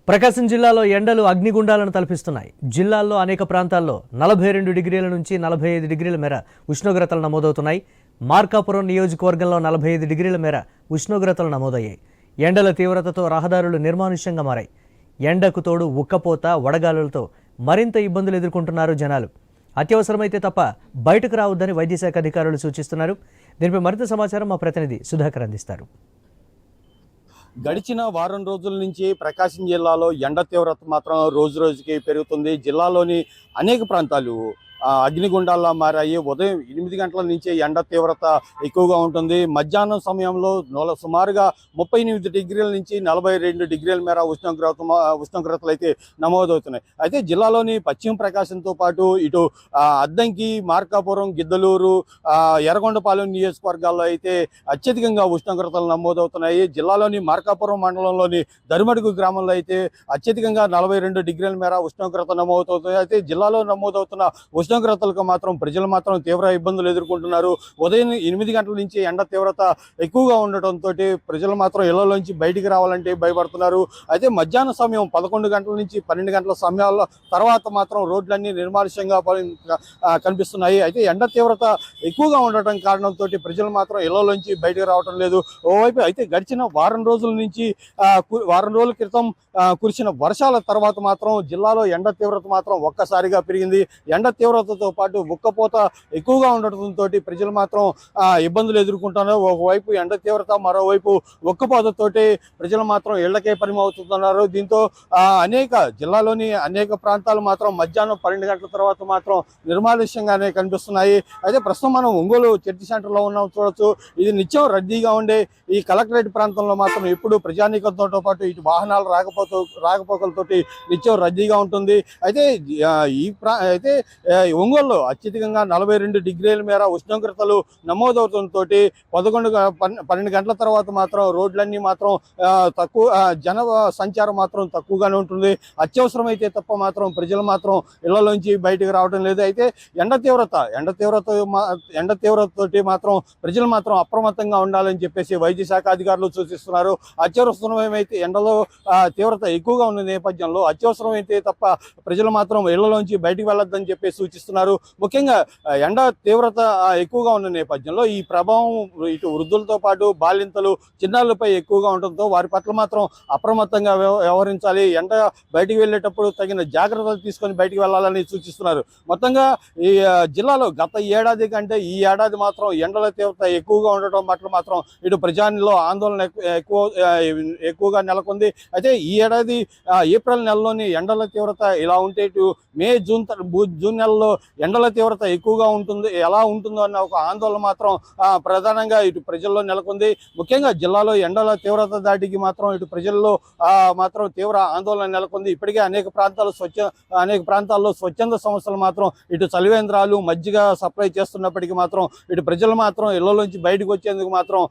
ప్రకాశం జిల్లాలో ఎండలు అగ్నిగుండాలను తలపిస్తున్నాయి. జిల్లాలో అనేక ప్రాంతాల్లో 42 డిగ్రీల నుంచి 45 డిగ్రీల మేర ఉష్ణోగ్రతలు నమోదవుతున్నాయి. మార్కాపురం నియోజకవర్గంలో 45 డిగ్రీల మేర ఉష్ణోగ్రతలు నమోదయ్యాయి. ఎండల తీవ్రతతో రహదారులు నిర్మానుష్యంగా మారాయి. ఎండకు తోడు ఉక్కపోత, వడగాలులతో మరింత ఇబ్బందులు ఎదుర్కొంటున్నారు జనాలు. అత్యవసరమైతే తప్ప బయటకు రావద్దని వైద్యశాఖ అధికారులు సూచిస్తున్నారు. దీనిపై మరింత సమాచారం మా ప్రతినిధి సుధాకర్ అందిస్తారు. గడిచిన వారం రోజుల నుంచి ప్రకాశం జిల్లాలో ఎండ తీవ్రత మాత్రం రోజు రోజుకి పెరుగుతుంది. జిల్లాలోని అనేక ప్రాంతాలు అగ్నిగుండాల్లా మారాయి. ఉదయం 8 గంటల నుంచి ఎండ తీవ్రత ఎక్కువగా ఉంటుంది. మధ్యాహ్నం సమయంలో సుమారుగా 38 డిగ్రీల నుంచి 42 డిగ్రీల మేర ఉష్ణోగ్రతలు అయితే నమోదవుతున్నాయి. అయితే జిల్లాలోని పశ్చిమ ప్రకాశంతో పాటు ఇటు అద్దంకి, మార్కాపురం, గిద్దలూరు, ఎర్రగొండపాలెం నియోజకవర్గాల్లో అయితే అత్యధికంగా ఉష్ణోగ్రతలు నమోదవుతున్నాయి. జిల్లాలోని మార్కాపురం మండలంలోని దరిమడుగు గ్రామంలో అయితే అత్యధికంగా 42 డిగ్రీల మేర ఉష్ణోగ్రత నమోదవుతుంది. అయితే జిల్లాలో నమోదవుతున్న ఉష్ణోగ్రతలకు మాత్రం ప్రజలు మాత్రం తీవ్ర ఇబ్బందులు ఎదుర్కొంటున్నారు. ఉదయం 8 గంటల నుంచి ఎండ తీవ్రత ఎక్కువగా ఉండటంతో ప్రజలు మాత్రం ఇళ్లలోంచి బయటికి రావాలంటే భయపడుతున్నారు. అయితే మధ్యాహ్నం సమయం 11 గంటల నుంచి 12 గంటల సమయాల తర్వాత మాత్రం రోడ్లన్నీ నిర్మానుష్యంగా కనిపిస్తున్నాయి. అయితే ఎండ తీవ్రత ఎక్కువగా ఉండటం కారణంతో ప్రజలు మాత్రం ఇళ్లలోంచి బయటికి రావటం లేదు. ఓవైపు అయితే గడిచిన వారం రోజుల క్రితం కురిసిన వర్షాల తర్వాత మాత్రం జిల్లాలో ఎండ తీవ్రత మాత్రం ఒక్కసారిగా పెరిగింది. ఎండ తీవ్రతతో పాటు ఉక్కపోత ఎక్కువగా ఉండటంతో ప్రజలు మాత్రం ఇబ్బందులు ఎదుర్కొంటున్నారు. ఒకవైపు ఎండ తీవ్రత, మరోవైపు ఉక్కపోతతోటి ప్రజలు మాత్రం ఇళ్లకే పరిమవుతున్నారు. దీంతో జిల్లాలోని అనేక ప్రాంతాలు మాత్రం మధ్యాహ్నం 12 గంటల తర్వాత మాత్రం నిర్మానుష్యంగానే కనిపిస్తున్నాయి. అయితే ప్రస్తుతం మనం ఒంగోలు చర్చి సెంటర్లో ఉన్నాం, చూడొచ్చు. ఇది నిత్యం రద్దీగా ఉండే ఈ కలెక్టరేట్ ప్రాంతంలో మాత్రం ఎప్పుడు ప్రజానీకంతో పాటు ఇటు వాహనాలు రాకపోకలతోటి నిత్యం రద్దీగా ఉంటుంది. అయితే ఒంగోలులో అత్యధికంగా 42 డిగ్రీల మేర ఉష్ణోగ్రతలు నమోదవుతుంతో 12 గంటల తర్వాత మాత్రం రోడ్లన్నీ మాత్రం తక్కువ, జన సంచారం మాత్రం తక్కువగానే ఉంటుంది. అత్యవసరమైతే తప్ప మాత్రం ప్రజలు మాత్రం ఇళ్లలోంచి బయటకు రావడం లేదు. అయితే ఎండ తీవ్రతతోటి మాత్రం ప్రజలు మాత్రం అప్రమత్తంగా ఉండాలని చెప్పేసి వైద్య శాఖ అధికారులు సూచిస్తున్నారు. అత్యవసరమైతే ఎండలో తీవ్రత ఎక్కువగా ఉన్న నేపథ్యంలో అత్యవసరమైతే తప్ప ప్రజలు మాత్రం ఇళ్లలోంచి బయటికి వెళ్ళొద్దని చెప్పి సూచిస్తున్నారు. ముఖ్యంగా ఎండ తీవ్రత ఎక్కువగా ఉన్న నేపథ్యంలో ఈ ప్రభావం ఇటు వృద్ధులతో పాటు బాలింతలు, చిన్నారులపై ఎక్కువగా ఉండటంతో వారి పట్ల మాత్రం అప్రమత్తంగా వ్యవహరించాలి. ఎండ బయటికి వెళ్ళేటప్పుడు తగిన జాగ్రత్తలు తీసుకొని బయటికి వెళ్ళాలని సూచిస్తున్నారు. మొత్తంగా ఈ జిల్లాలో గత ఏడాది కంటే ఈ ఏడాది మాత్రం ఎండల తీవ్రత ఎక్కువగా ఉండటం పట్ల మాత్రం ఇటు ప్రజానిలో ఆందోళన ఎక్కువగా నెలకొంది. అయితే ఈ ఏడాది ఏప్రిల్ నెలలోని ఎండల తీవ్రత ఇలా ఉంటే ఇటు మే, జూన్ నెలలో ఎండల తీవ్రత ఎక్కువగా ఎలా ఉంటుందో అన్న ఒక ఆందోళన మాత్రం ప్రధానంగా ఇటు ప్రజల్లో నెలకొంది. ముఖ్యంగా జిల్లాలో ఎండల తీవ్రత దాటికి మాత్రం ఇటు ప్రజల్లో మాత్రం తీవ్ర ఆందోళన నెలకొంది. ఇప్పటికే అనేక ప్రాంతాల్లో స్వచ్ఛంద సంస్థలు మాత్రం ఇటు చలివేంద్రాలు, మజ్జిగ సప్లై చేస్తున్నప్పటికీ మాత్రం ఇటు ప్రజలు మాత్రం ఇళ్లలోంచి బయటకు వచ్చేందుకు మాత్రం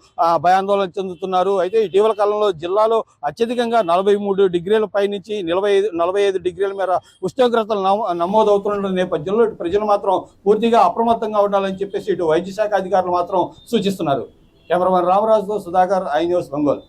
భయాందోళన చెందుతున్నారు. అయితే ఇటీవల కాలంలో జిల్లాలో అత్యధికంగా 43 డిగ్రీల పై నుంచి 45 డిగ్రీల మేర ఉష్ణోగ్రతలు నమోదవుతున్న నేపథ్యంలో ఇటు ప్రజలు మాత్రం పూర్తిగా అప్రమత్తంగా ఉండాలని చెప్పేసి ఇటు వైద్య శాఖ అధికారులు మాత్రం సూచిస్తున్నారు. కెమెరామెన్ రామరాజుతో సుధాకర్, ఐ న్యూస్, ఒంగోలు.